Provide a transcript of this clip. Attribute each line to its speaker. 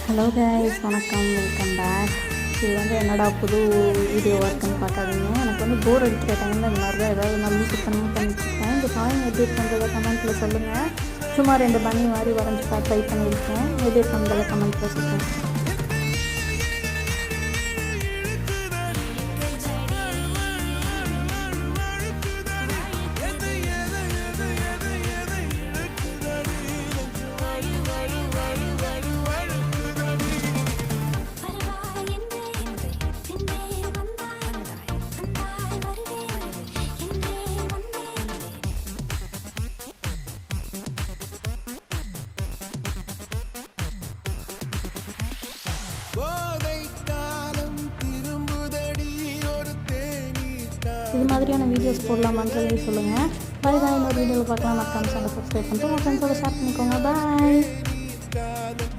Speaker 1: Hello guys, வணக்கம், welcome back. இது என்னடா புது வீடியோ ஒர்க்குன்னு பார்க்காதீங்க. எனக்கு போர் அடிக்கிற டைமில் இந்த மாதிரி தான் ஏதாவது நான் மியூசிக் பண்ணிட்டுருக்கேன். இந்த ட்ராயிங் எடிட் பண்ணுறதை கமெண்ட்டில் சொல்லுங்கள். சும்மா 2 பண்ணி மாதிரி வரைஞ்சி ட்ரை பண்ணியிருக்கேன். எடிட் பண்ணுறதை கமெண்ட்டில் சொல்லுங்கள். இது மாதிரியான வீடியோஸ் போடலாமான்றதை சொல்லுங்கள். பாய் பாய். இன்னொரு வீடியோவில் பார்க்கலாம். மறக்காம சேனலை சப்ஸ்கிரைப் பண்ணிட்டு உங்கள் ஃப்ரெண்ட்ஸோட ஷேர் பண்ணிக்கோங்க. பாய்.